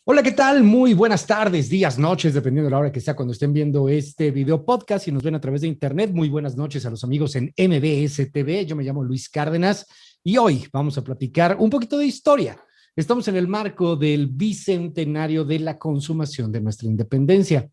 Hola, ¿qué tal? Muy buenas tardes, días, noches, dependiendo de la hora que sea cuando estén viendo este video podcast y nos ven a través de internet. Muy buenas noches a los amigos en MBS TV. Yo me llamo Luis Cárdenas y hoy vamos a platicar un poquito de historia. Estamos en el marco del bicentenario de la consumación de nuestra independencia.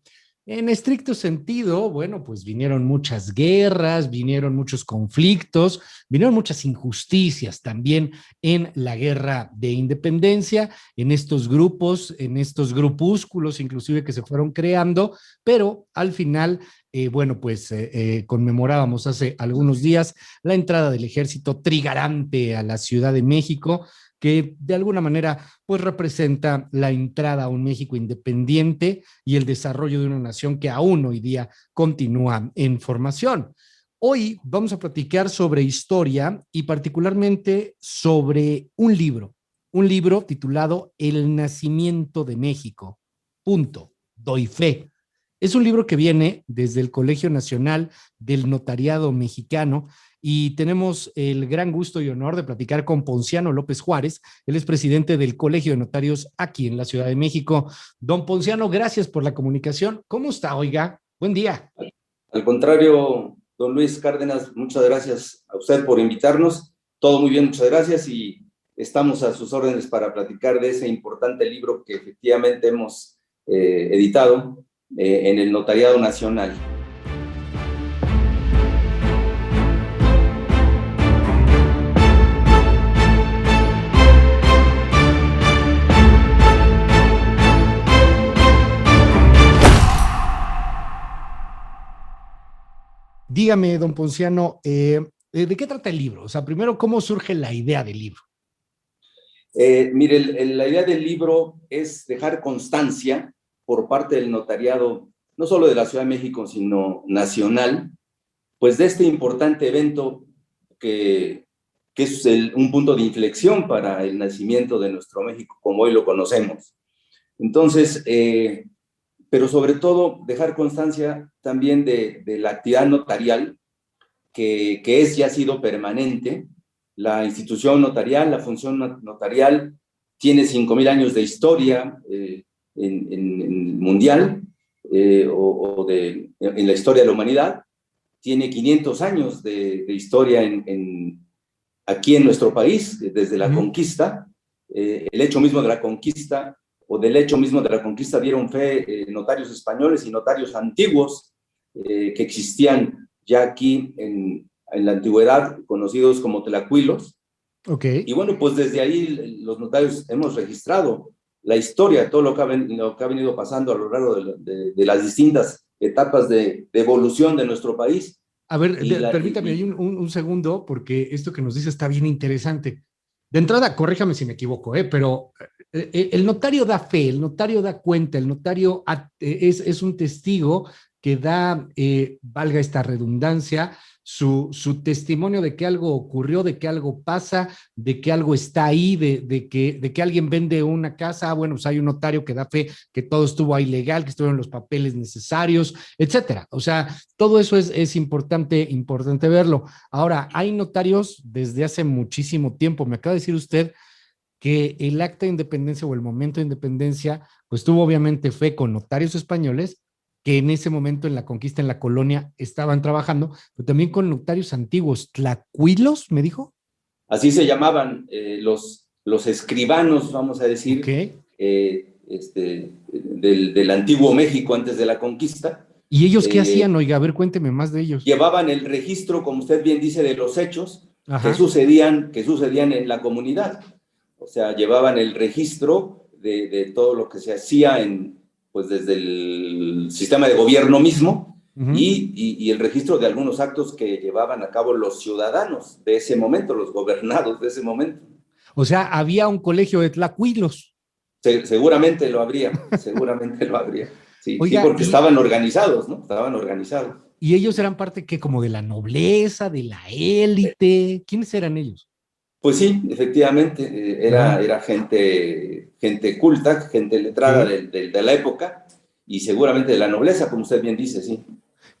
En estricto sentido, bueno, pues vinieron muchas guerras, vinieron muchos conflictos, vinieron muchas injusticias también en la guerra de independencia, en estos grupos, en estos grupúsculos inclusive que se fueron creando, pero al final, bueno, pues conmemorábamos hace algunos días la entrada del ejército trigarante a la Ciudad de México, que de alguna manera pues representa la entrada a un México independiente y el desarrollo de una nación que aún hoy día continúa en formación. Hoy vamos a platicar sobre historia y particularmente sobre un libro titulado El nacimiento de México. Punto. Doy fe. Es un libro que viene desde el Colegio Nacional del Notariado Mexicano y tenemos el gran gusto y honor de platicar con Ponciano López Juárez. Él es presidente del Colegio de Notarios aquí en la Ciudad de México. Don Ponciano, gracias por la comunicación. ¿Cómo está, oiga? Buen día. Al contrario, don Luis Cárdenas, muchas gracias a usted por invitarnos. Todo muy bien, muchas gracias, y estamos a sus órdenes para platicar de ese importante libro que efectivamente hemos editado en el Notariado Nacional. Dígame, don Ponciano, ¿de qué trata el libro? O sea, primero, ¿cómo surge la idea del libro? Mire, la idea del libro es dejar constancia por parte del notariado, no solo de la Ciudad de México, sino nacional, pues de este importante evento que es un punto de inflexión para el nacimiento de nuestro México como hoy lo conocemos. Entonces, pero sobre todo dejar constancia también de la actividad notarial que es y ha sido permanente. La institución notarial, la función notarial tiene 5,000 años de historia en mundial en la historia de la humanidad. Tiene 500 años de historia aquí en nuestro país, desde la conquista. El hecho mismo de la conquista, o del hecho mismo de la conquista, dieron fe notarios españoles y notarios antiguos que existían ya aquí en la antigüedad, conocidos como tlacuilos. Ok. Y bueno, pues desde ahí los notarios hemos registrado la historia, todo lo que ha venido pasando a lo largo de las distintas etapas de evolución de nuestro país. A ver, permítame ahí un segundo, porque esto que nos dice está bien interesante. De entrada, corríjame si me equivoco, pero el notario da fe, el notario da cuenta, el notario es un testigo que da, valga esta redundancia, su testimonio de que algo ocurrió, de que algo pasa, de que algo está ahí, de que alguien vende una casa. Bueno, pues hay un notario que da fe que todo estuvo ahí legal, que estuvieron los papeles necesarios, etcétera. O sea, todo eso es importante verlo. Ahora, hay notarios desde hace muchísimo tiempo. Me acaba de decir usted que el acta de independencia o el momento de independencia, pues tuvo obviamente fe con notarios españoles que en ese momento en la conquista en la colonia estaban trabajando, pero también con notarios antiguos, tlacuilos, me dijo. Así se llamaban los escribanos, vamos a Ok. decir, del antiguo México antes de la conquista. ¿Y ellos qué hacían? Oiga, a ver, cuénteme más de ellos. Llevaban el registro, como usted bien dice, de los hechos Ajá. que sucedían en la comunidad. O sea, llevaban el registro de todo lo que se hacía pues desde el sistema de gobierno mismo, y el registro de algunos actos que llevaban a cabo los ciudadanos de ese momento, los gobernados de ese momento. O sea, había un colegio de tlacuilos. Seguramente lo habría, seguramente lo habría. Sí, sí, Oiga, porque estaban organizados, ¿no? Estaban organizados. y ellos eran parte que como de la nobleza, de la élite. ¿Quiénes eran ellos? Pues sí, efectivamente, era gente culta, gente letrada ¿Qué? de la época, y seguramente de la nobleza, como usted bien dice, sí.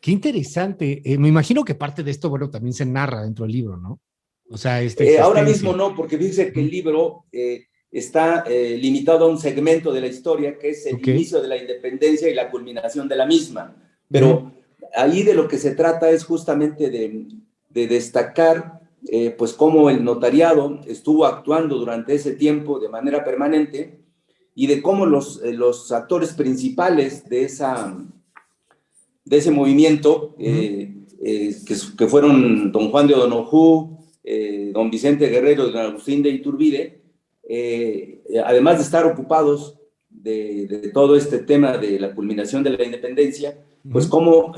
Qué interesante. Me imagino que parte de esto, bueno, también se narra dentro del libro, ¿no? O sea, esta Ahora mismo existencia. no, porque fíjese que el libro está limitado a un segmento de la historia, que es el Ok. inicio de la independencia y la culminación de la misma. Pero Ujú. ahí de lo que se trata es justamente de destacar pues cómo el notariado estuvo actuando durante ese tiempo de manera permanente y de cómo los actores principales de ese movimiento, Ujú. que fueron don Juan de O'Donoghue, don Vicente Guerrero y don Agustín de Iturbide, además de estar ocupados de todo este tema de la culminación de la independencia, pues Ujú. como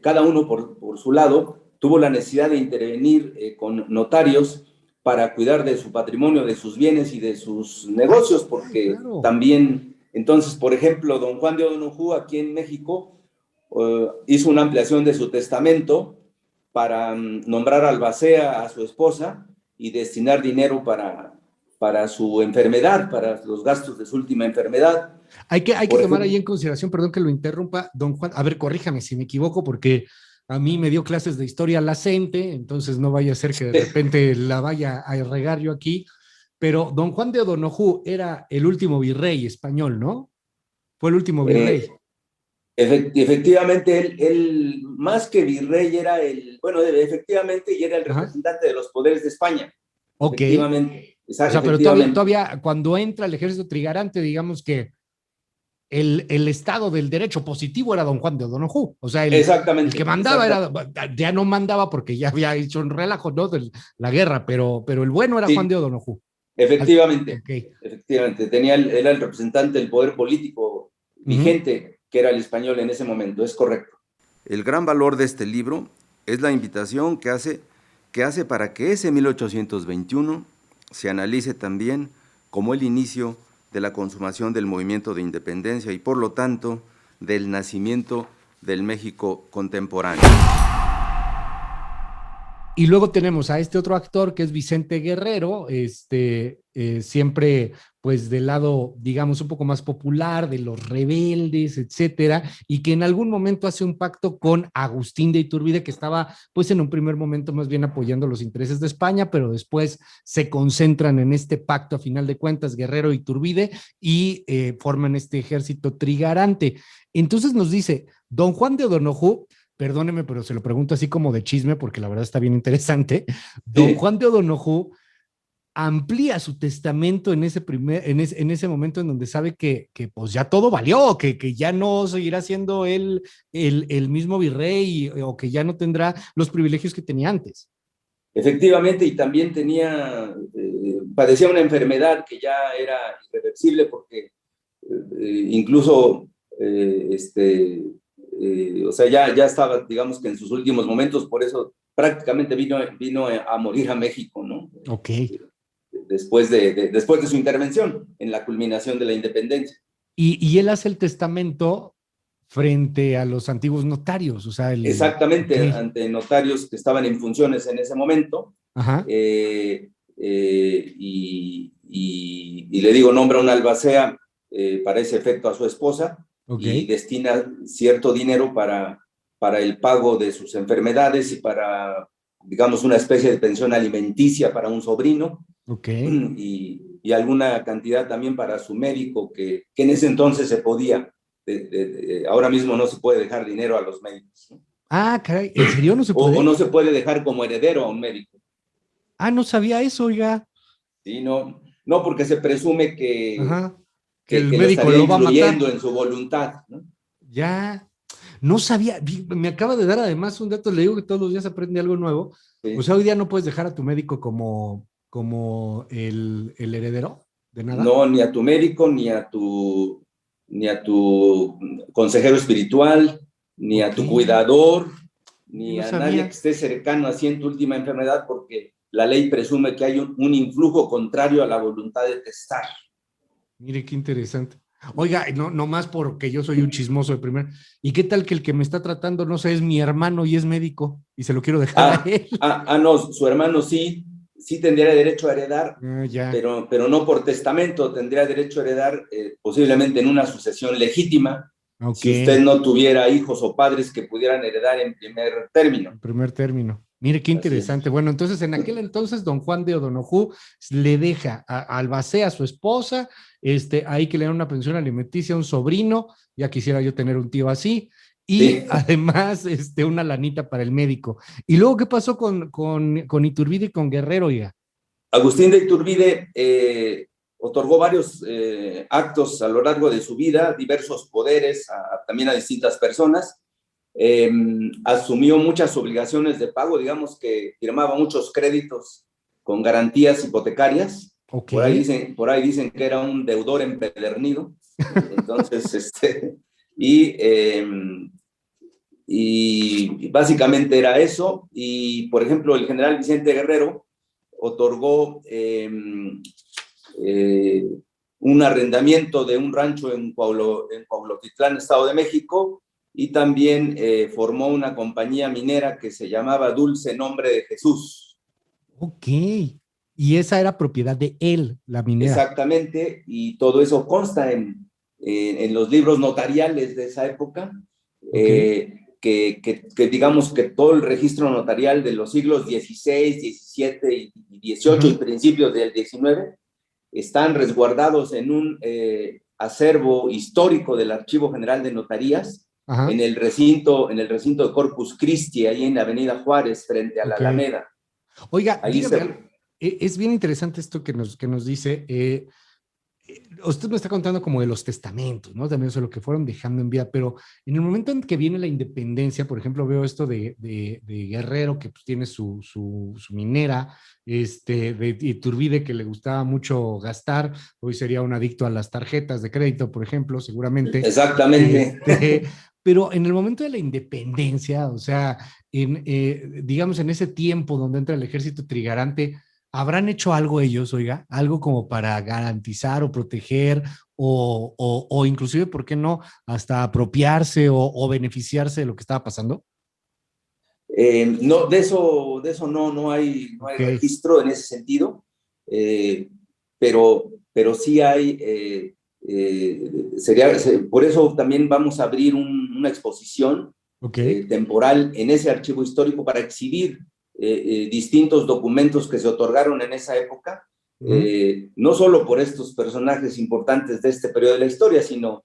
cada uno por su lado tuvo la necesidad de intervenir con notarios para cuidar de su patrimonio, de sus bienes y de sus Ay, negocios, porque claro. también, entonces, por ejemplo, don Juan de O'Donoghue aquí en México hizo una ampliación de su testamento para nombrar albacea a su esposa y destinar dinero para su enfermedad, para los gastos de su última enfermedad. Hay que Por tomar ahí ejemplo, en consideración, perdón que lo interrumpa, don Juan, a ver, corríjame si me equivoco, porque a mí me dio clases de historia la CENTE, entonces no vaya a ser que de repente la vaya a regar yo aquí, pero don Juan de O'Donoghue era el último virrey español, ¿no? Fue el último eh, virrey. efectivamente, él, más que virrey, bueno, efectivamente, y era el Ajá. representante de los poderes de España. Ok. Efectivamente, O sea, pero todavía, efectivamente. todavía cuando entra el ejército trigarante, digamos que el estado del derecho positivo era don Juan de O'Donoghue. O sea, el que Exactamente, mandaba exactamente. era, ya no mandaba porque ya había hecho un relajo, ¿no? De la guerra, pero el bueno era Juan de Sí, O'Donoghue. efectivamente, Ok. efectivamente. Era el representante del poder político Ujú. vigente, que era el español en ese momento, es correcto. El gran valor de este libro es la invitación que hace para que ese 1821 se analice también como el inicio de la consumación del movimiento de independencia y por lo tanto del nacimiento del México contemporáneo. Y luego tenemos a este otro actor que es Vicente Guerrero, siempre pues del lado, digamos, un poco más popular, de los rebeldes, etcétera, y que en algún momento hace un pacto con Agustín de Iturbide, que estaba pues en un primer momento más bien apoyando los intereses de España, pero después se concentran en este pacto a final de cuentas, Guerrero y Iturbide, y forman este ejército trigarante. Entonces nos dice, don Juan de O'Donoghue, perdóneme, pero se lo pregunto así como de chisme, porque la verdad está bien interesante. Don Sí, Juan de O'Donoghue amplía su testamento en ese momento en donde sabe que pues ya todo valió, que ya no seguirá siendo él el mismo virrey o que ya no tendrá los privilegios que tenía antes. efectivamente, y también padecía una enfermedad que ya era irreversible porque incluso, o sea, ya estaba, digamos que en sus últimos momentos, por eso prácticamente vino a morir a México, ¿no? Ok. Después de su intervención en la culminación de la independencia. Y él hace el testamento frente a los antiguos notarios, o sea, ok. Exactamente, ante notarios que estaban en funciones en ese momento, Ajá. y le digo, nombra una albacea para ese efecto a su esposa Ok. y destina cierto dinero para el pago de sus enfermedades y para, digamos, una especie de pensión alimenticia para un sobrino Ok. y alguna cantidad también para su médico, que en ese entonces se podía. Ahora mismo no se puede dejar dinero a los médicos, ¿no? Ah, caray, ¿en serio no se O puede? no se puede dejar como heredero a un médico. Ah, no sabía eso, oiga. ¿Sí? No porque se presume Ajá. Que el que lo médico estaría lo va a matar. influyendo en su voluntad, ¿no? Ya. No sabía. Me acaba de dar además un dato. Le digo que todos los días aprende algo nuevo. O sea, Sí. hoy día no puedes dejar a tu médico como el heredero de nada. No, ni a tu médico, ni a tu consejero espiritual, ni a Ok. tu cuidador, Yo ni no a nadie que sabía. esté cercano así en tu última enfermedad, porque la ley presume que hay un influjo contrario a la voluntad de testar. Mire qué interesante. Oiga, no más porque yo soy un chismoso de primer. ¿Y qué tal que el que me está tratando, no sé, es mi hermano y es médico y se lo quiero dejar a él? No, su hermano sí tendría derecho a heredar, Ah, ya. pero no por testamento, tendría derecho a heredar posiblemente en una sucesión legítima, Ok. si usted no tuviera hijos o padres que pudieran heredar en primer término. En primer término. Mire, qué Así es. interesante. Bueno, entonces en aquel entonces don Juan de O'Donoghue le deja a Albacea a su esposa, ahí que le dan una pensión alimenticia a un sobrino, ya quisiera yo tener un tío así, y Sí. además una lanita para el médico. ¿Y luego qué pasó con Iturbide y con Guerrero, ya? Agustín de Iturbide otorgó varios actos a lo largo de su vida, diversos poderes también a distintas personas. Asumió muchas obligaciones de pago, digamos que firmaba muchos créditos con garantías hipotecarias. Ok. Por ahí dicen que era un deudor empedernido. Entonces, y, eh, y básicamente era eso. Y, por ejemplo, el general Vicente Guerrero otorgó eh, un arrendamiento de un rancho en Cuautitlán, Estado de México, y también formó una compañía minera que se llamaba Dulce Nombre de Jesús. Ok. Y esa era propiedad de él, la minera. Exactamente, y todo eso consta en los libros notariales de esa época, Ok. que digamos que todo el registro notarial de los siglos XVI, XVII y XVIII y Ujú. principios del XIX están resguardados en un acervo histórico del Archivo General de Notarías, Ajá. en el recinto de Corpus Christi, ahí en la Avenida Juárez, frente a la Ok. Alameda. Oiga, Ahí dígame se, algo. Es bien interesante esto que nos dice. Usted me está contando como de los testamentos, ¿no? También de lo que fueron dejando en vida, pero en el momento en que viene la independencia, por ejemplo, veo esto de Guerrero, que pues, tiene su minera, de Iturbide, que le gustaba mucho gastar, hoy sería un adicto a las tarjetas de crédito, por ejemplo, seguramente. exactamente. Este, pero en el momento de la independencia, o sea, digamos en ese tiempo donde entra el ejército trigarante, ¿habrán hecho algo ellos, oiga? Algo como para garantizar o proteger o inclusive, ¿por qué no? Hasta apropiarse o beneficiarse de lo que estaba pasando. No, de eso no hay Ok. registro en ese sentido, eh, pero sí hay, por eso también vamos a abrir una exposición Ok. temporal en ese archivo histórico para exhibir distintos documentos que se otorgaron en esa época, Ujú. no solo por estos personajes importantes de este periodo de la historia, sino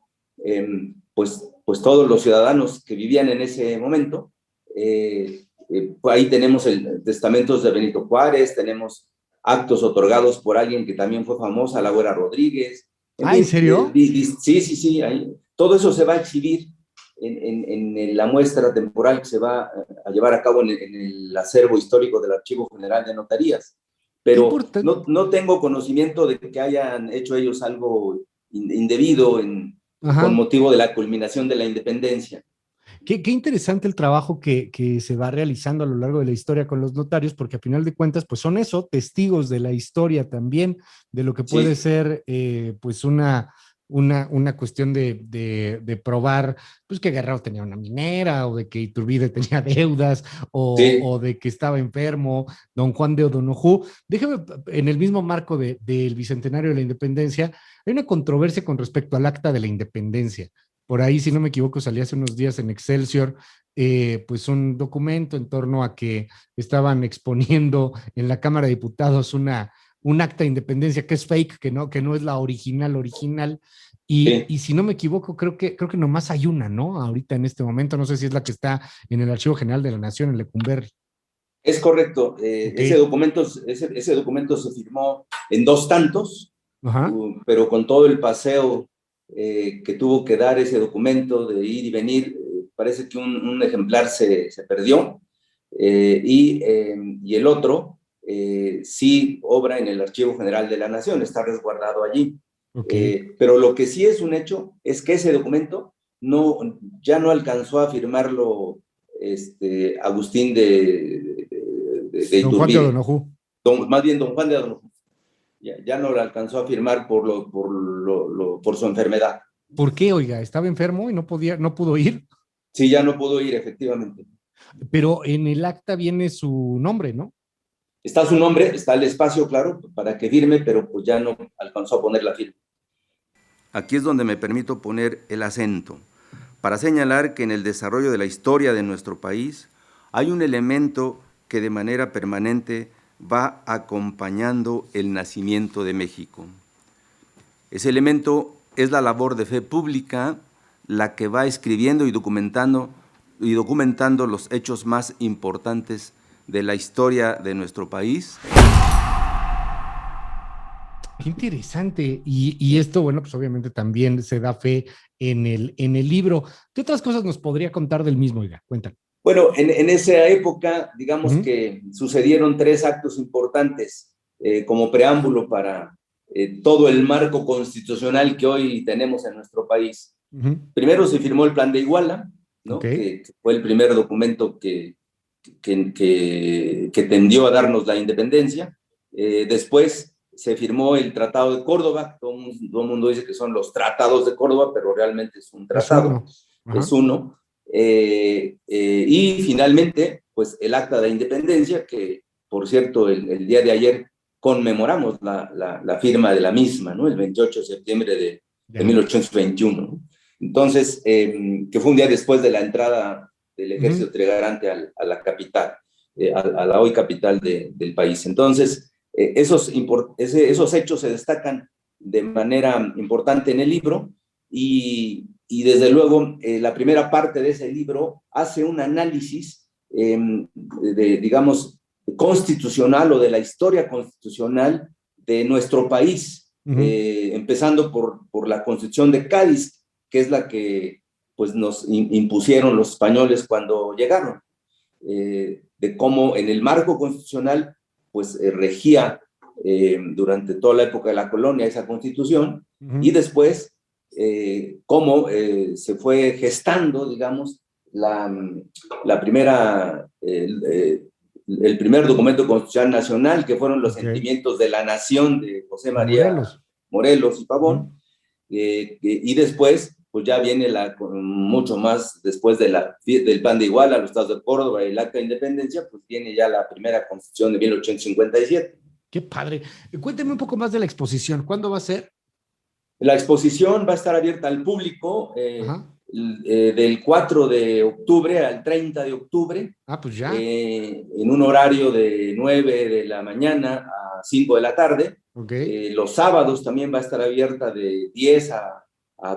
pues todos los ciudadanos que vivían en ese momento. Ahí tenemos testamentos de Benito Juárez, tenemos actos otorgados por alguien que también fue famosa, la Güera Rodríguez. En Ah, ¿en fin, serio? sí, sí, sí, todo eso se va a exhibir en la muestra temporal que se va a llevar a cabo en el acervo histórico del Archivo General de Notarías. Qué Pero importante. no tengo conocimiento de que hayan hecho ellos algo indebido con Ajá. motivo de la culminación de la independencia. Qué interesante el trabajo que se va realizando a lo largo de la historia con los notarios, porque a final de cuentas, pues son eso, testigos de la historia también, de lo que puede Sí, ser, pues una cuestión de probar, pues que Guerrero tenía una minera, o de que Iturbide tenía deudas, o sí. de que estaba enfermo, don Juan de O'Donoghue. Déjame, en el mismo marco del Bicentenario de la Independencia, hay una controversia con respecto al acta de la independencia. Por ahí, si no me equivoco, salía hace unos días en Excelsior, pues un documento en torno a que estaban exponiendo en la Cámara de Diputados un acta de independencia que es fake, que no es la original. Y Sí, si no me equivoco, creo que nomás hay una, ¿no? Ahorita en este momento, no sé si es la que está en el Archivo General de la Nación, en Lecumberri. es correcto. Ok. Ese documento se firmó en dos tantos, Ajá. pero con todo el paseo que tuvo que dar ese documento de ir y venir, parece que un ejemplar se perdió, y el otro sí obra en el Archivo General de la Nación, está resguardado allí. Ok. Pero lo que sí es un hecho es que ese documento ya no alcanzó a firmarlo Agustín de Don Juan de Iturbide, O'Donoghue. más bien don Juan de Adorno, ya no lo alcanzó a firmar por su enfermedad. ¿Por qué, oiga? Estaba enfermo y no pudo ir, Sí, ya no pudo ir, efectivamente. pero en el acta viene su nombre, ¿no? Está su nombre, está el espacio, claro, para que firme, pero pues ya no alcanzó a poner la firma. Aquí es donde me permito poner el acento, para señalar que en el desarrollo de la historia de nuestro país hay un elemento que de manera permanente va acompañando el nacimiento de México. Ese elemento es la labor de fe pública, la que va escribiendo y documentando los hechos más importantes de la historia de nuestro país. Qué interesante. Y esto, bueno, pues obviamente también se da fe en el libro. ¿Qué otras cosas nos podría contar del mismo, Oiga? Cuéntanos. Bueno, en esa época, digamos Ujú. que sucedieron 3 actos importantes como preámbulo para todo el marco constitucional que hoy tenemos en nuestro país. Ujú. Primero se firmó el Plan de Iguala, Ok. ¿no? Que fue el primer documento que tendió a darnos la independencia. Después se firmó el Tratado de Córdoba. Todo el mundo dice que son los tratados de Córdoba, pero realmente es un Es tratado, uno. es Ajá. uno. Y finalmente, pues el Acta de Independencia, que por cierto, el día de ayer conmemoramos la firma de la misma, ¿no? El 28 de septiembre de Ya. 1821, ¿no? Entonces, que fue un día después de la entrada del Ujú. ejército trigarante a la capital, a la hoy capital del país. Entonces, esos hechos se destacan de manera importante en el libro y desde luego la primera parte de ese libro hace un análisis digamos, constitucional o de la historia constitucional de nuestro país, Ujú. empezando por la Constitución de Cádiz, que es la que pues, nos impusieron los españoles cuando llegaron, de cómo en el marco constitucional pues regía durante toda la época de la colonia esa constitución y Ujú. después cómo se fue gestando, digamos, la primera, el primer documento constitucional nacional, que fueron los Ok. sentimientos de la nación de José De María Morelos. Morelos y Ujú. Pavón, y después, pues ya viene mucho más después del Plan de Iguala, los estados de Córdoba y el Acta de Independencia, pues viene ya la primera constitución de 1857. Qué padre. Cuénteme un poco más de la exposición. ¿Cuándo va a ser? La exposición va a estar abierta al público Ajá. del 4 de octubre al 30 de octubre, Ah, pues ya. en un horario de 9 de la mañana a 5 de la tarde. Ok. Los sábados también va a estar abierta de 10 a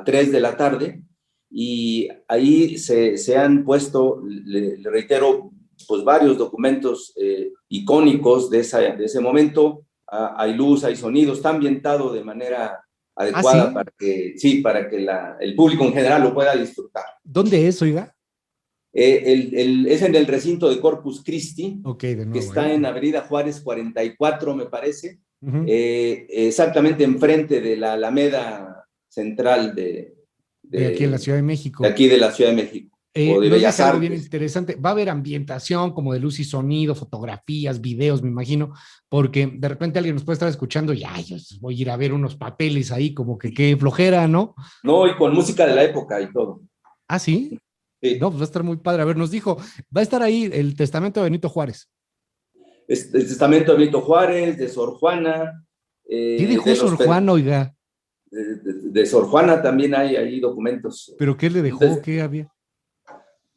3 de la tarde. Y ahí se han puesto, le reitero, pues varios documentos icónicos de ese momento. Hay luz, hay sonido, está ambientado de manera Ah, adecuada sí. para que, sí, para que el público en general lo pueda disfrutar. ¿Dónde es, Oiga? Es en el recinto de Corpus Christi, Ok, de que nuevo está ahí. en Avenida Juárez 44, me parece, Ujú. exactamente enfrente de la Alameda Central De aquí en la de, Ciudad de de México. aquí de la Ciudad de México, o de Nos Bellas dice algo bien Artes. interesante. Va a haber ambientación como de luz y sonido, fotografías, videos, me imagino, porque de repente alguien nos puede estar escuchando y, ay, yo voy a ir a ver unos papeles ahí, como que qué flojera, ¿no? No, y con música de la época y todo. Ah, sí. No, Sí. pues va a estar muy padre. A ver, nos dijo, va a estar ahí el testamento de Benito Juárez. El testamento de Benito Juárez, de Sor Juana, ¿Qué dejó de Sor los Juan, oiga? de Sor Juana también hay ahí documentos. ¿Pero qué le dejó? ¿Qué había?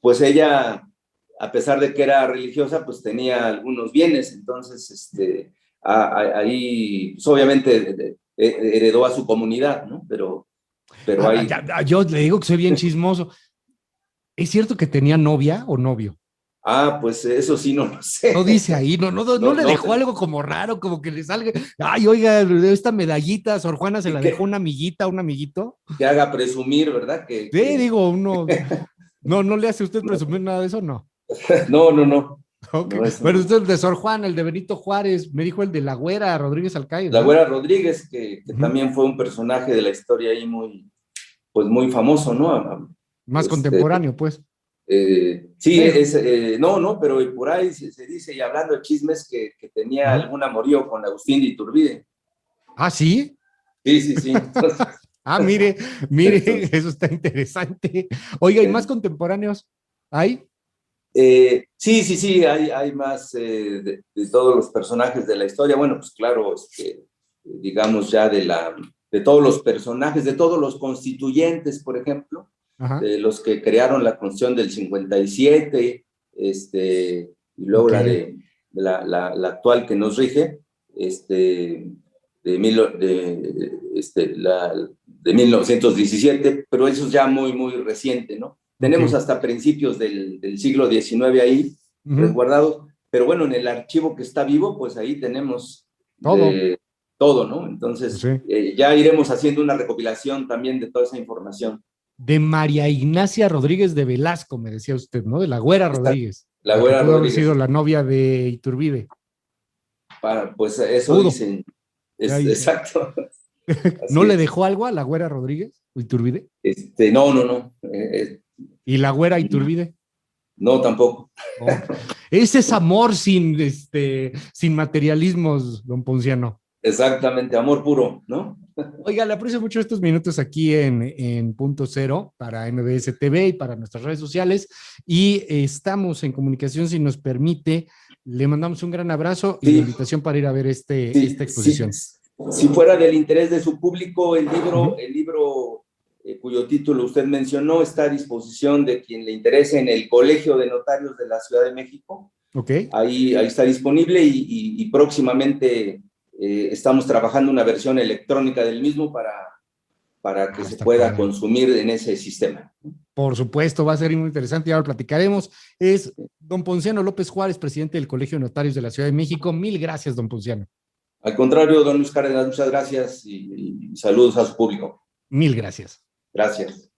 Pues ella, a pesar de que era religiosa, pues tenía algunos bienes, entonces ahí pues, obviamente heredó a su comunidad, ¿no? Pero hay, Yo le digo que soy bien chismoso. ¿Es cierto que tenía novia o novio? pues eso sí no lo No sé. dice ahí, no No, le no, dejó algo como raro, como que le salga. Ay, oiga, esta medallita, Sor Juana se la dejó una amiguita, un amiguito. que haga presumir, ¿verdad? Sí, digo, no le hace usted presumir nada de eso, no. No, no, no, Ok, no, eso bueno, no. usted el de Sor Juana, el de Benito Juárez, me dijo el de la Güera, Rodríguez Alcaide, La ¿no? Güera Rodríguez, que Ujú. también fue un personaje de la historia ahí pues muy famoso, ¿no? Más Este, contemporáneo, pues. sí, Bueno, no, no, pero por ahí se dice, y hablando de chismes, que tenía ajá. algún amorío con Agustín de Iturbide. Ah, sí. Sí, sí, sí. Ah, mire, Entonces, eso está interesante. Oiga, ¿y más contemporáneos hay? sí, sí, sí, hay más de todos los personajes de la historia. Bueno, pues claro, digamos ya de todos los personajes, de todos los constituyentes, por ejemplo, Ajá. de los que crearon la Constitución del 57, este, y luego Ok. la actual que nos rige, de 1917, pero eso es ya muy, muy reciente, ¿no? Ok. Tenemos hasta principios del siglo XIX ahí Ujú. resguardados, pero bueno, en el archivo que está vivo, pues ahí tenemos Todo. todo, ¿no? Pues Entonces, sí. ya iremos haciendo una recopilación también de toda esa información. De María Ignacia Rodríguez de Velasco, me decía usted, ¿no? De la Güera Esta, Rodríguez, la la que Güera pudo haber Rodríguez, sido la novia de Iturbide. pues eso Pudo. dicen, Ahí. exacto, ¿No así le es. dejó algo a la Güera Rodríguez o Iturbide? No, no, no, ¿Y la Güera Iturbide? no tampoco. Oh. Ese es amor sin, sin materialismos, don Ponciano. Exactamente, amor puro, ¿no? Oiga, le aprecio mucho estos minutos aquí en Punto Cero para MBS TV y para nuestras redes sociales. Y estamos en comunicación, si nos permite. Le mandamos un gran abrazo y la Sí, invitación para ir a ver esta sí, sí. exposición. Si fuera del interés de su público, Ujú. el libro cuyo título usted mencionó está a disposición de quien le interese en el Colegio de Notarios de la Ciudad de México. Ok. Ahí está disponible y próximamente estamos trabajando una versión electrónica del mismo para que Ah, se está pueda padre. consumir en ese sistema. Por supuesto, va a ser muy interesante y ahora platicaremos. Es don Ponciano López Juárez, presidente del Colegio de Notarios de la Ciudad de México. Mil gracias, don Ponciano. Al contrario, don Luis Cárdenas, muchas gracias y saludos a su público. Mil gracias. Gracias.